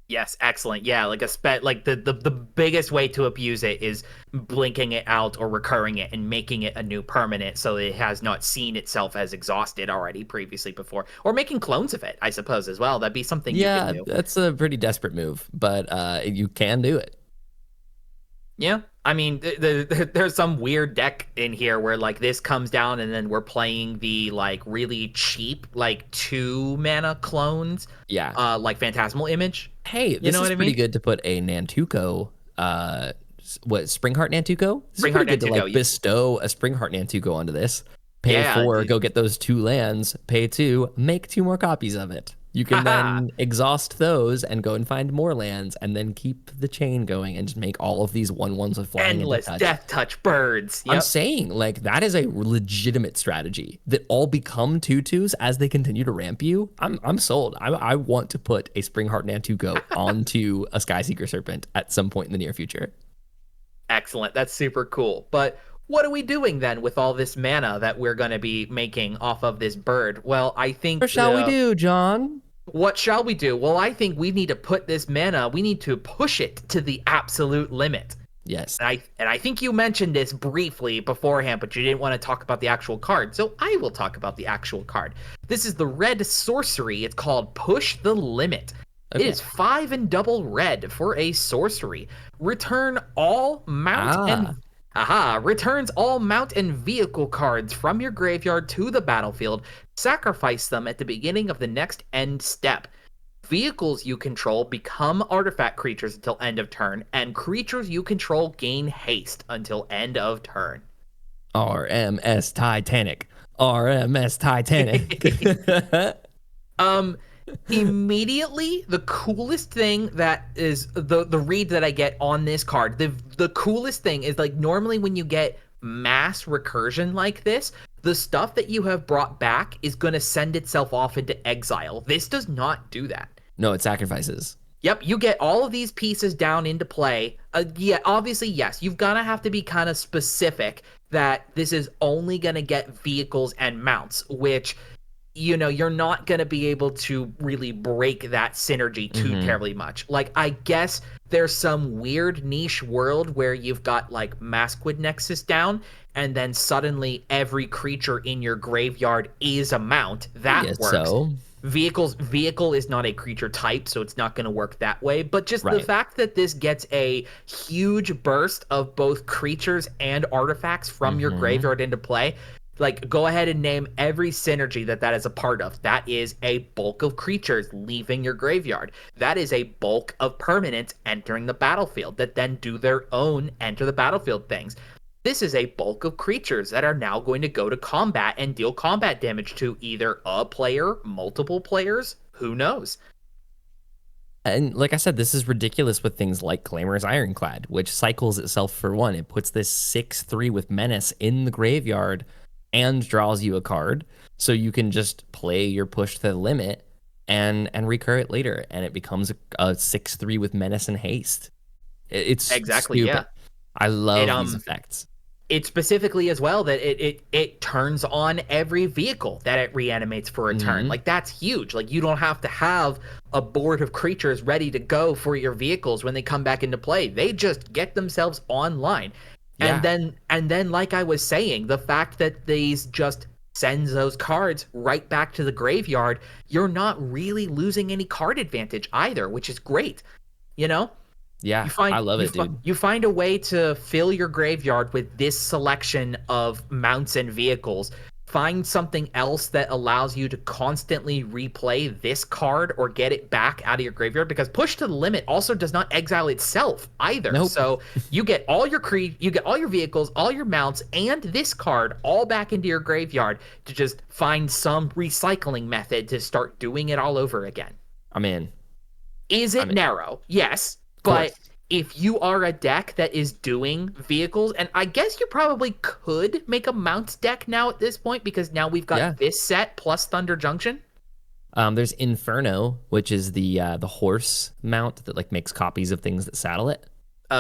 Yes, excellent. Yeah, like the biggest way to abuse it is blinking it out or recurring it and making it a new permanent so it has not seen itself as exhausted already previously before. Or making clones of it, I suppose, as well. That'd be something you can do. Yeah, that's a pretty desperate move, but you can do it. Yeah, I mean, there's some weird deck in here where like this comes down and then we're playing the like really cheap like 2 mana clones. Yeah, like Phantasmal Image. Hey, this is pretty good to put a Nantuko. Springheart Nantuko? Springheart Nantuko. To like bestow a Springheart Nantuko onto this. Pay 4, go get those 2 lands. Pay 2, make 2 more copies of it. You can then exhaust those and go and find more lands and then keep the chain going and just make all of these 1/1s with flying endless death touch birds. Yep. I'm saying, like, that is a legitimate strategy that all become 2/2s as they continue to ramp you. I'm sold. I want to put a Springheart Nantuko onto a Skyseeker Serpent at some point in the near future. Excellent. That's super cool. But what are we doing then with all this mana that we're going to be making off of this bird? Well, I think What shall we do, John? what shall we do? Well, I think we need to put this mana, we need to push it to the absolute limit. Yes. And I think you mentioned this briefly beforehand, but you didn't want to talk about the actual card. So I will talk about the actual card. This is the red sorcery. It's called Push the Limit. Okay. It is 5 and double red for a sorcery. Returns all mount and vehicle cards from your graveyard to the battlefield. Sacrifice them at the beginning of the next end step. Vehicles you control become artifact creatures until end of turn, and creatures you control gain haste until end of turn. RMS Titanic. RMS Titanic. Immediately, the coolest thing that is the read that I get on this card, the coolest thing is, like, normally when you get mass recursion like this, the stuff that you have brought back is going to send itself off into exile. This does not do that. No, it sacrifices. Yep, you get all of these pieces down into play. Yeah, obviously, yes, you've got to have to be kind of specific that this is only going to get vehicles and mounts, which, you know, you're not going to be able to really break that synergy too terribly much. Like, I guess there's some weird niche world where you've got, like, Masquid Nexus down, and then suddenly every creature in your graveyard is a mount. That works. So. Vehicle is not a creature type, so it's not going to work that way. But just the fact that this gets a huge burst of both creatures and artifacts from your graveyard into play, like, go ahead and name every synergy that is a part of. That is a bulk of creatures leaving your graveyard. That is a bulk of permanents entering the battlefield that then do their own enter the battlefield things. This is a bulk of creatures that are now going to go to combat and deal combat damage to either a player, multiple players, who knows? And like I said, this is ridiculous with things like Glamour's Ironclad, which cycles itself for one. It puts this 6/3 with Menace in the graveyard and draws you a card, so you can just play your Push to the Limit and recur it later, and it becomes a 6/3 with Menace and Haste. It's exactly stupid. Yeah. I love these effects. It specifically as well that it turns on every vehicle that it reanimates for a turn. Like, that's huge. Like, you don't have to have a board of creatures ready to go for your vehicles when they come back into play. They just get themselves online. Yeah. And then like I was saying, the fact that these just sends those cards right back to the graveyard, you're not really losing any card advantage either, which is great. You know? Yeah, I love it, dude. You find a way to fill your graveyard with this selection of mounts and vehicles. Find something else that allows you to constantly replay this card or get it back out of your graveyard, because Push to the Limit also does not exile itself either. Nope. So you get all your vehicles, all your mounts, and this card all back into your graveyard to just find some recycling method to start doing it all over again. I'm in. Is it narrow? Yes. But if you are a deck that is doing vehicles, and I guess you probably could make a mounts deck now at this point, because now we've got this set plus Thunder Junction. There's Inferno, which is the horse mount that, like, makes copies of things that saddle it.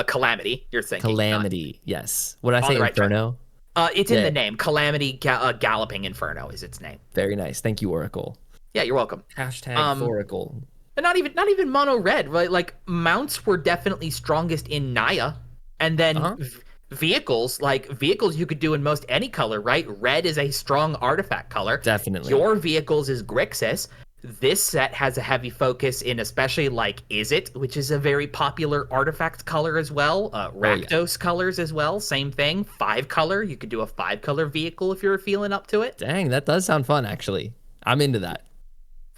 Calamity, you're thinking. Calamity, yes. What did I say, Inferno? It's in the name. Calamity Galloping Inferno is its name. Very nice. Thank you, Oracle. Yeah, you're welcome. Hashtag Oracle. And not even mono red, right? Like, mounts were definitely strongest in Naya, and then vehicles you could do in most any color, right? Red is a strong artifact color. Definitely. Your vehicles is Grixis. This set has a heavy focus in especially, like, Izzet, which is a very popular artifact color as well. Rakdos colors as well, same thing. 5-color, you could do a 5-color vehicle if you're feeling up to it. Dang, that does sound fun, actually. I'm into that.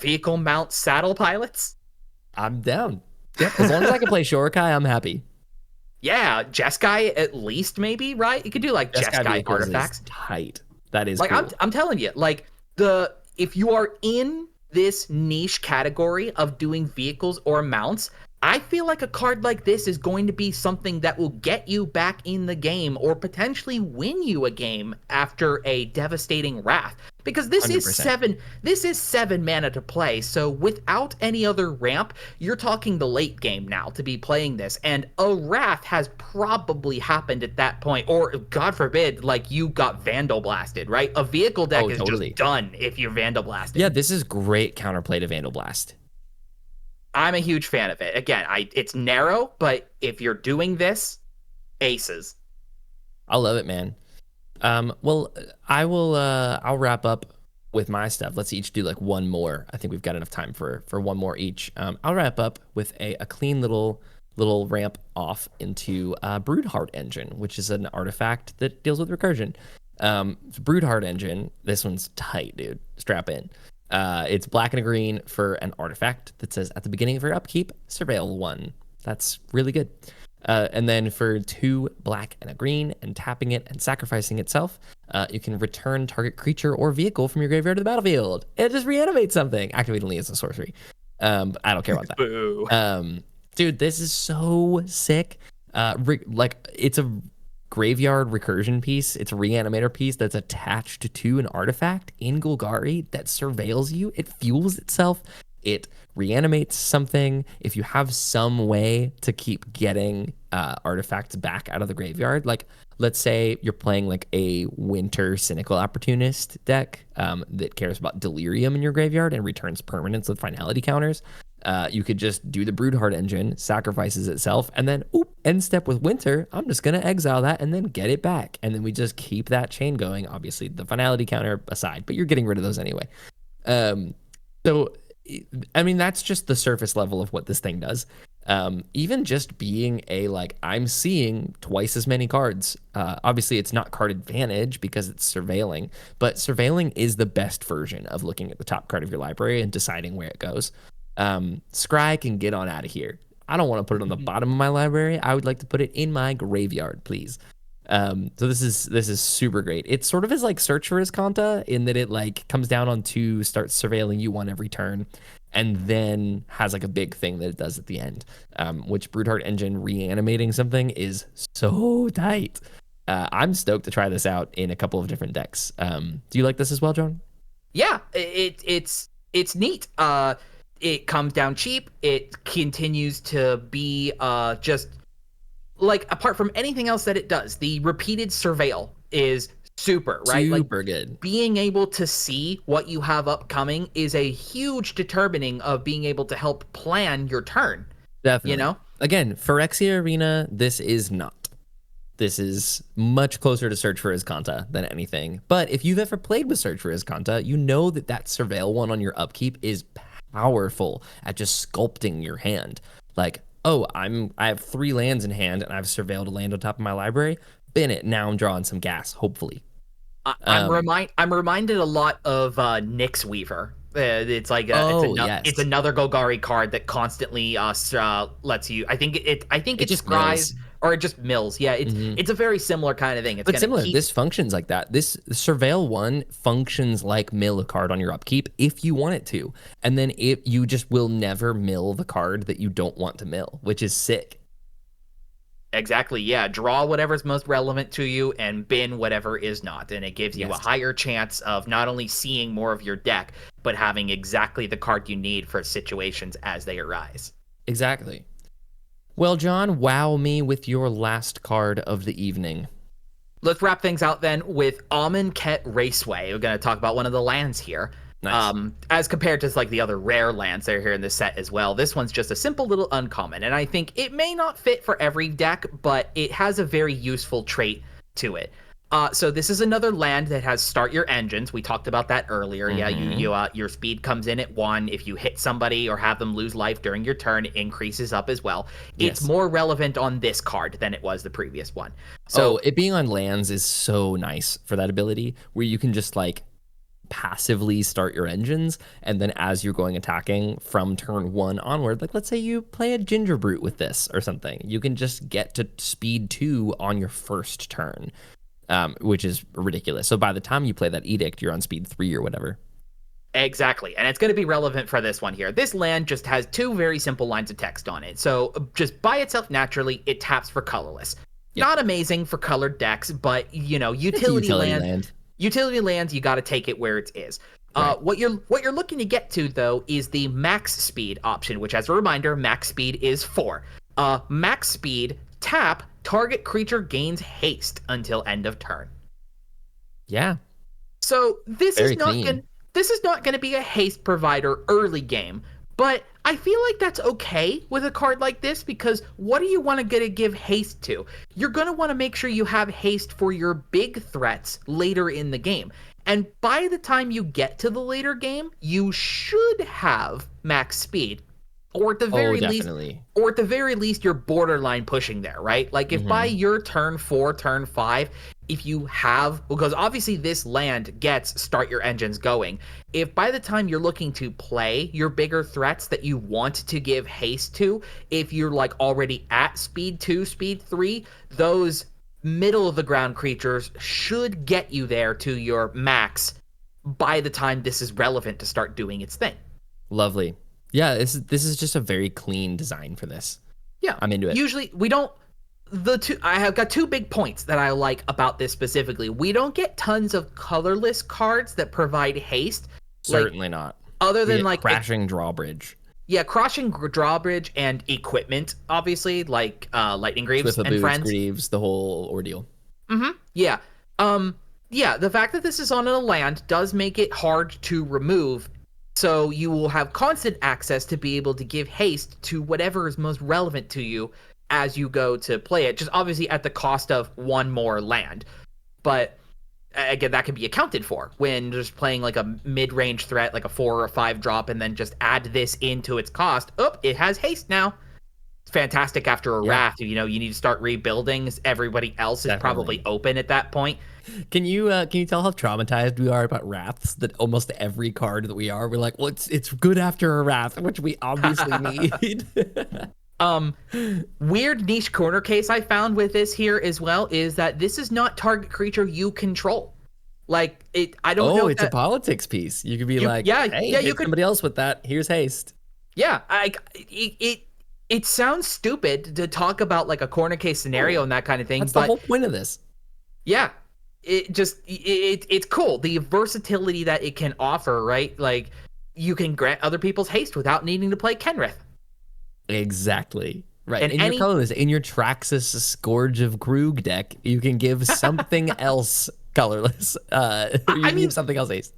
Vehicle mount saddle pilots? I'm down. Yep. As long as I can play Shorekai, I'm happy. Yeah, Jeskai at least, maybe, right? You could do, like, Jeskai artifacts. Tight. That is like, cool. I'm telling you, like, if you are in this niche category of doing vehicles or mounts, I feel like a card like this is going to be something that will get you back in the game or potentially win you a game after a devastating wrath. Because this is 100%. seven mana to play. So without any other ramp, you're talking the late game now to be playing this. And a wrath has probably happened at that point. Or God forbid, like you got Vandal Blasted, right? A vehicle deck is totally. just done if you're Vandal Blasted. Yeah, this is great counterplay to Vandal Blast. I'm a huge fan of it. Again, it's narrow, but if you're doing this, aces. I love it, man. Well, I'll wrap up with my stuff. Let's each do like one more. I think we've got enough time for one more each. I'll wrap up with a clean little ramp off into Broodheart Engine, which is an artifact that deals with recursion. Broodheart Engine, this one's tight, dude. Strap in. It's black and a green for an artifact that says at the beginning of your upkeep, surveil 1. That's really good. And then for 2 black and a green and tapping it and sacrificing itself, you can return target creature or vehicle from your graveyard to the battlefield. It just reanimates something. Activate only as a sorcery. I don't care about that. Boo. Dude, this is so sick. It's a graveyard recursion piece. It's a reanimator piece that's attached to an artifact in Golgari that surveils you. It fuels itself. It reanimates something. If you have some way to keep getting artifacts back out of the graveyard, like let's say you're playing like a winter cynical opportunist deck that cares about delirium in your graveyard and returns permanents with finality counters, you could just do the Broodheart Engine, sacrifices itself, and then end step with winter. I'm just gonna exile that and then get it back, and then we just keep that chain going. Obviously, the finality counter aside, but you're getting rid of those anyway. So, I mean, that's just the surface level of what this thing does. Even just being I'm seeing twice as many cards. Obviously, it's not card advantage because it's surveilling, but surveilling is the best version of looking at the top card of your library and deciding where it goes. Scry can get on out of here. I don't want to put it on the bottom of my library. I would like to put it in my graveyard, please. So this is super great. It sort of is like Search for Iscanta in that it like comes down on 2, starts surveilling you 1 every turn, and then has like a big thing that it does at the end. Which Broodheart Engine reanimating something is so tight. I'm stoked to try this out in a couple of different decks. Do you like this as well, John? Yeah, it's neat. It comes down cheap. It continues to be just like, apart from anything else that it does, the repeated surveil is super, right? Super good. Being able to see what you have upcoming is a huge determining of being able to help plan your turn. Definitely. You know? Again, Phyrexia Arena, this is not. This is much closer to Search for Iscanta than anything. But if you've ever played with Search for Iscanta, you know that surveil 1 on your upkeep is powerful at just sculpting your hand. Like, oh, I have 3 lands in hand and I've surveilled a land on top of my library. Bin it. Now I'm drawing some gas, hopefully. I'm reminded a lot of Nyx Weaver. It's like it's another Golgari card that constantly lets you. I think it just scries or it just mills. Yeah, it's a very similar kind of thing. It's similar. This functions like that. This surveil 1 functions like mill a card on your upkeep if you want it to, and then you just will never mill the card that you don't want to mill, which is sick. Exactly, yeah. Draw whatever's most relevant to you and bin whatever is not. And it gives you a higher chance of not only seeing more of your deck, but having exactly the card you need for situations as they arise. Exactly. Well, John, wow me with your last card of the evening. Let's wrap things out then with Amonkhet Raceway. We're going to talk about one of the lands here. Nice. As compared to like the other rare lands that are here in this set as well. This one's just a simple little uncommon, and I think it may not fit for every deck, but it has a very useful trait to it. So this is another land that has start your engines. We talked about that earlier. Mm-hmm. Yeah, your speed comes in at 1. If you hit somebody or have them lose life during your turn, it increases up as well. Yes. It's more relevant on this card than it was the previous one. So it being on lands is so nice for that ability, where you can just like passively start your engines, and then as you're going attacking from turn 1 onward, like let's say you play a Ginger Brute with this or something, you can just get to speed 2 on your first turn, which is ridiculous. So by the time you play that Edict, you're on speed 3 or whatever. Exactly. And it's going to be relevant for this one here. This land just has two very simple lines of text on it. So just by itself, naturally, it taps for colorless. Yep. Not amazing for colored decks, but, utility land. Utility land, you got to take it where it is. Right. What you're looking to get to, though, is the max speed option, which, as a reminder, max speed is 4. Max speed, tap, target creature gains haste until end of turn. Yeah. So this is not going to be a haste provider early game, but I feel like that's okay with a card like this, because what do you want to give haste to? You're going to want to make sure you have haste for your big threats later in the game. And by the time you get to the later game, you should have max speed. Or at the very least, you're borderline pushing there, right? Like if by your turn 4, turn 5, if you have, because obviously this land gets start your engines going. If by the time you're looking to play your bigger threats that you want to give haste to, if you're like already at speed 2, speed 3, those middle of the ground creatures should get you there to your max by the time this is relevant to start doing its thing. Lovely. Yeah, this is just a very clean design for this. Yeah, I'm into it. Usually we don't. I have got 2 big points that I like about this specifically. We don't get tons of colorless cards that provide haste. Certainly not. Other than like crashing drawbridge. Yeah, crashing drawbridge and equipment, obviously, like lightning greaves and friends. Greaves, the whole ordeal. Yeah. Yeah. The fact that this is on a land does make it hard to remove. So you will have constant access to be able to give haste to whatever is most relevant to you as you go to play it, just obviously at the cost of 1 more land. But again, that can be accounted for when just playing like a mid-range threat, like a 4 or 5 drop, and then just add this into its cost. Oh, it has haste now. It's fantastic after a wrath. You need to start rebuilding. Everybody else is probably open at that point. Can you tell how traumatized we are about wraths? That almost every card that we're like, well, it's good after a wrath, which we obviously need. Weird niche corner case I found with this here as well is that this is not target creature you control. Like I don't know. Oh, it's a politics piece. You could be hey, you could somebody else with that. Here's haste. Yeah, it sounds stupid to talk about like a corner case scenario and that kind of thing. That's the whole point of this. Yeah. It's cool. The versatility that it can offer, right? Like you can grant other people's haste without needing to play Kenrith. Exactly. Right. And in your colorless, in your Traxxas Scourge of Krug deck, you can give something else colorless. Give something else haste.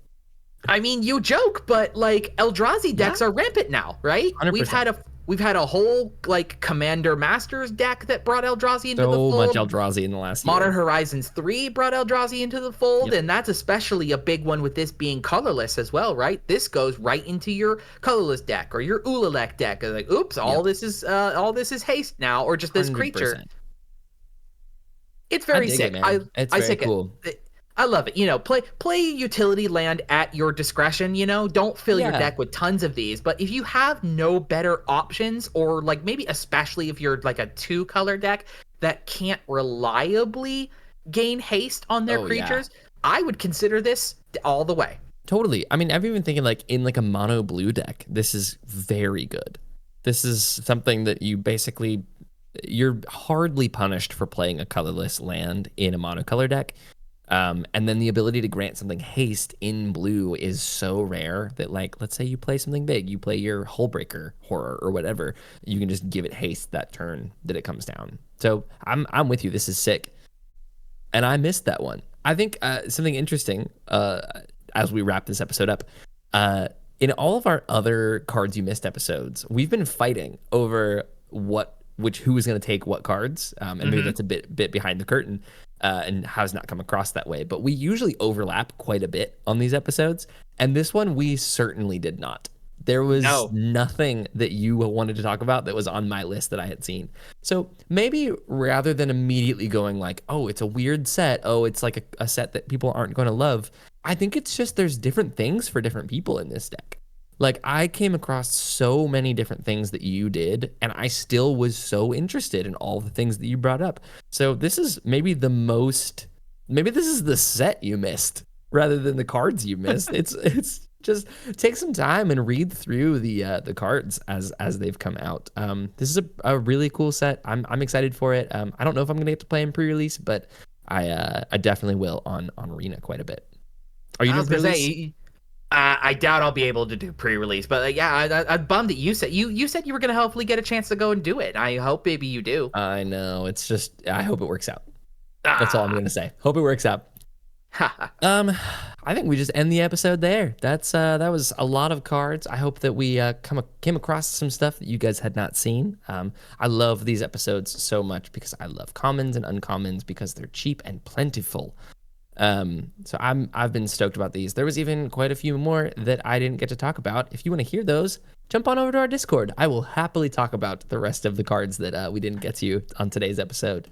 I mean, you joke, but like Eldrazi decks are rampant now, right? 100%. We've had a whole like Commander Masters deck that brought Eldrazi into the fold. So much Eldrazi in the last year. Modern Horizons 3 brought Eldrazi into the fold, and that's especially a big one with this being colorless as well, right? This goes right into your colorless deck or your Ulalek deck. Like, oops, all this is haste now, or just this 100%. Creature. It's very sick. It's very cool. I love it. Play utility land at your discretion. Don't fill your deck with tons of these. But if you have no better options, or like maybe especially if you're like a 2-color deck that can't reliably gain haste on their creatures, I would consider this all the way. Totally. I mean, I'm even thinking like in like a mono blue deck, this is very good. This is something that you're hardly punished for playing a colorless land in a monocolor deck. And then the ability to grant something haste in blue is so rare that, like, let's say you play something big, you play your Hullbreaker Horror or whatever, you can just give it haste that turn that it comes down. So I'm with you. This is sick. And I missed that one. I think something interesting as we wrap this episode up, in all of our other cards you missed episodes, we've been fighting over who is going to take what cards, and maybe that's a bit behind the curtain. And has not come across that way. But we usually overlap quite a bit on these episodes. And this one, we certainly did not. There was nothing that you wanted to talk about that was on my list that I had seen. So maybe rather than immediately going like, oh, it's a weird set. Oh, it's like a set that people aren't going to love. I think it's just there's different things for different people in this deck. Like, I came across so many different things that you did, and I still was so interested in all the things that you brought up. So this is maybe maybe this is the set you missed rather than the cards you missed. It's Just take some time and read through the cards as they've come out. This is a really cool set. I'm excited for it. I don't know if I'm gonna get to play in pre-release, but I definitely will on Arena quite a bit. Are you I doing was gonna pre-release? say, I doubt I'll be able to do pre-release, but yeah, I'm bummed that you said you were gonna hopefully get a chance to go and do it. I hope maybe you do. I know. It's just I hope it works out. That's all I'm Ah, gonna say. Hope it works out. Um, I think we just end the episode there. That was a lot of cards. I hope that we came across some stuff that you guys had not seen. I love these episodes so much because I love commons and uncommons because they're cheap and plentiful. So I've been stoked about these. There was even quite a few more that I didn't get to talk about. If you want to hear those, jump on over to our Discord. I will happily talk about the rest of the cards that we didn't get to on today's episode.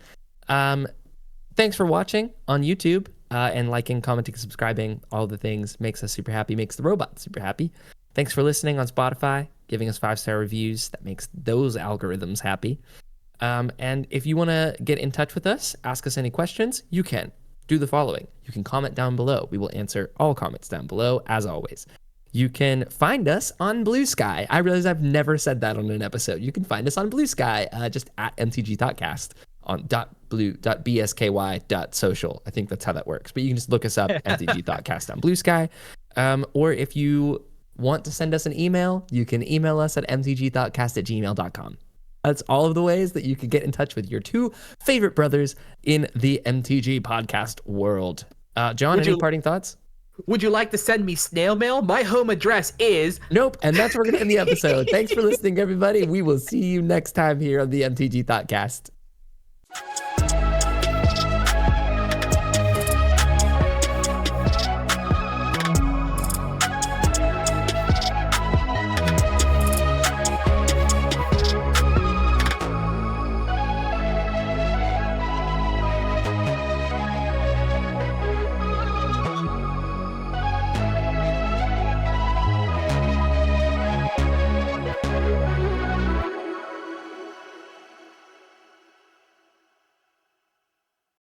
Thanks for watching on YouTube and liking, commenting, subscribing. All the things makes us super happy, makes the robot super happy. Thanks for listening on Spotify, giving us 5-star reviews. That makes those algorithms happy. And if you want to get in touch with us, ask us any questions, you can. Do the following. You can comment down below. We will answer all comments down below, as always. You can find us on Blue Sky. I realize I've never said that on an episode. You can find us on Blue Sky, just at MTG Thoughtcast on .blue.bsky.social. I think that's how that works. But you can just look us up, MTG Thoughtcast on Blue Sky. Or if you want to send us an email, you can email us at mtgthoughtcast@gmail.com. That's all of the ways that you can get in touch with your two favorite brothers in the MTG podcast world. John, any parting thoughts? Would you like to send me snail mail? My home address is... Nope. And that's where we're going to end the episode. Thanks for listening, everybody. We will see you next time here on the MTG Thoughtcast.